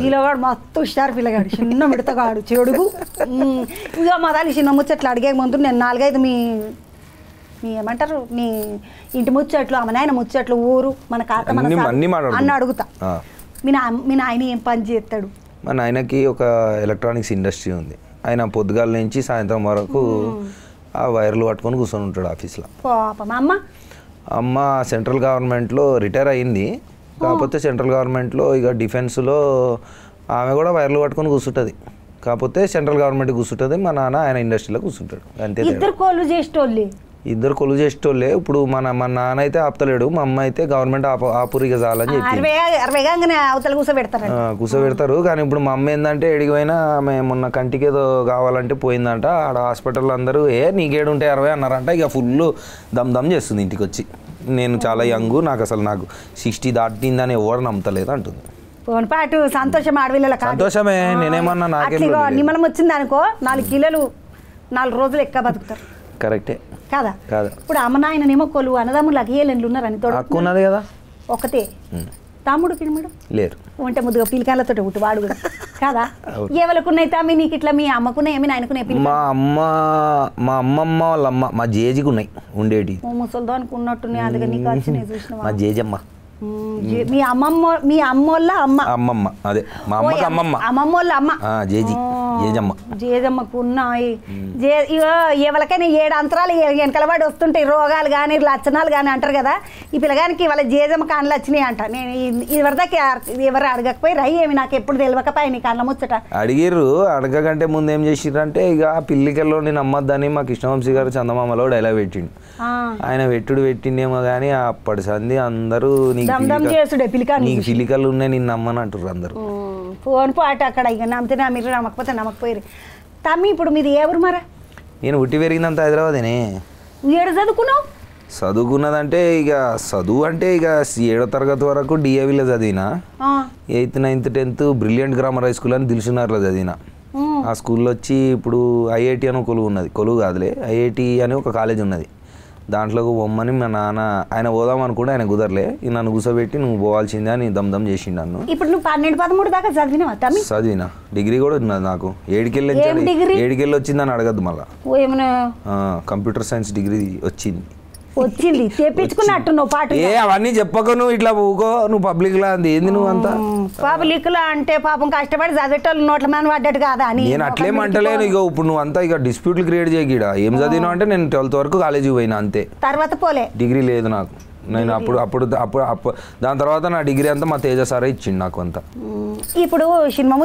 పిల్లగాడు మస్తు హుషారు పిల్లగాడు చిన్న మిడతగాడు చెడుగు ఇక మొదలు చిన్న ముచ్చట్లు అడిగే ముందు నేను 4-5 మీ ఏమంటారు మీ ఇంటి ముచ్చట్లు అమ్మ నాయన ముచ్చట్లు ఊరు మన కాక అన్న అడుగుతా మీ నాయన ఏం పని చేస్తాడు? మా నాయనకి ఒక ఎలక్ట్రానిక్స్ ఇండస్ట్రీ ఉంది. ఆయన పొద్దుగాల నుంచి సాయంత్రం వరకు ఆ వైర్లు పట్టుకొని కూర్చొని ఉంటాడు ఆఫీస్లో. పాపం అమ్మ సెంట్రల్ గవర్నమెంట్లో రిటైర్ అయ్యింది. కాకపోతే సెంట్రల్ గవర్నమెంట్లో ఇక డిఫెన్స్లో ఆమె కూడా వైర్లు పట్టుకొని కూర్చుంటుంది. కాకపోతే సెంట్రల్ గవర్నమెంట్ కూర్చుంటుంది, మా నాన్న ఆయన ఇండస్ట్రీలో కూర్చుంటాడు. అంతే. ఇద్దరు కొలువు చేసేటోళ్ళే. ఇప్పుడు మా నాన్న అయితే ఆపుతలేడు, మా అమ్మ అయితే గవర్నమెంట్ ఆపురిగా చాలని చెప్పి కూర్చోబెడతారు. కానీ ఇప్పుడు మా అమ్మ ఏంటంటే ఎడిగిపోయినా ఆమె మొన్న కంటికి ఏదో కావాలంటే పోయిందంట. ఆడ హాస్పిటల్లో అందరూ నీకేడు ఉంటే 60 అన్నారంట. ఇక ఫుల్ దమ్ చేస్తుంది ఇంటికి వచ్చి. నేను చాలా యంగ్, నాకు 60 దాటిందని ఎవరు నమ్మతలేదు అంటుంది. సంతోషమే. నేనేమన్నా నిమ్మలం వచ్చింది అనుకో 4 కిలోలు 4 రోజులు ఎక్క బతుకుతారు. కరెక్టే కాదా? ఇప్పుడు అమ్మ నాయననేమో కొలువు అన్నదమ్ములు అయ్యేళ్ళు ఉన్నారని తోడుకున్నది కదా ఒకతే. తమ్ముడు పిల్లడు లేరు. అంటే ముద్దుగా పిల్లకాయలతో ఒకటి వాడు కూడా కాదా? ఎవరికున్నాయి తమ్మి నీకు ఇట్లా? మీ అమ్మకున్నాయి ఏమి నాయనకున్నాయి? మా అమ్మమ్మ వాళ్ళ అమ్మ మా జేజికి ఉన్నాయి ఉండేటి. ముసలిదో అనుకున్నట్టున్నాయి. అందుకని నీకు వచ్చినాయి చూసిన మా జేజమ్మ. మీ అమ్మోళ్ళ అమ్మమ్మ అదే మా అమ్మకి అమ్మమ్మోళ్ళ అమ్మ జేజమ్మకు ఉన్నాయి. ఎవరికైనా 7 అంతరాలు వెనకలబడి వస్తుంటాయి రోగాలు కానీ లక్షణాలు కానీ అంటారు కదా. ఈ పిల్లగానికి వాళ్ళ జేజమ్మ కాన్లు వచ్చినాయి అంట. నేను ఇవరిదాకా ఎవరు అడగకపోయి రై ఏమి నాకు ఎప్పుడు తెలియకపోయి నీ కళ్ళ ముచ్చట అడిగిర్రు. అడగకంటే ముందు ఏం చేసిర్రంటే ఇక పిల్లికల్లో నేను నమ్మద్దని మా కృష్ణవంశీ గారు చందమామలో డైలాగ్ పెట్టిండు. ఆయన పెట్టిండేమో కానీ అప్పటి సంది అందరూ నీకు పిలికలు ఉన్నాయి నిన్ను నమ్మని అంటారు అందరు. ఫోన్ పాట అక్కడ ఇక నమ్మితే మీరు నమ్మకపోతే నమ్మకపోయారు. తమ్మి ఇప్పుడు మీది ఏ ఊరు మరా? నేను పుట్టి పెరిగిందంతా హైదరాబాదేనే. ఏడు చదువుకున్నావు? చదువుకున్నదంటే ఇక చదువు అంటే ఇక 7వ తరగతి వరకు డిఏవిలో చదివిన. 8th, 9th, 10th brilliant grammar high school అని దిల్సుఖ్నగర్లో చదివిన. ఆ స్కూల్లో వచ్చి ఇప్పుడు ఐఐటి అని కొలువు ఉన్నది. కొలువు కాదులే, ఐఐటి అని ఒక కాలేజ్ ఉన్నది. దాంట్లోకి పొమ్మని మా నాన్న ఆయన పోదాం అనుకుంటే ఆయన కుదరలే. నన్ను కూర్చోబెట్టి నువ్వు పోవాల్సిందే అని దమ్ చేసిండు నన్ను. ఇప్పుడు నువ్వు 12-13 దాకా చదివినా. డిగ్రీ కూడా ఉన్నది నాకు. 7 వచ్చిందని అడగద్దు మళ్ళా. కంప్యూటర్ సైన్స్ డిగ్రీ వచ్చింది. తెప్పించుకున్నట్టు నువ్వు పాటు అవన్నీ చెప్పక నువ్వు ఇట్లా ఊకో. నువ్వు పబ్లిక్ లా అంది ఏంది నువ్వు అంతా? పబ్లిక్ లా అంటే పాపం కష్టపడి చదివేటోళ్ళు నోట్ల మీద పడ్డట్టు కాదా అని నేను అట్లేమంటలేను. ఇక ఇప్పుడు నువ్వు అంతా ఇక డిస్ప్యూట్లు క్రియేట్ చేయకీడ. ఏం చదివినావు అంటే నేను 12th వరకు కాలేజీకి పోయినా అంతే. తర్వాత పోలే. డిగ్రీ లేదు నాకు. నేను అప్పుడు దాని తర్వాత నా డిగ్రీ అంతా మా తేజ సారే ఇచ్చిండు నాకు అంతా. ఇప్పుడు సినిమా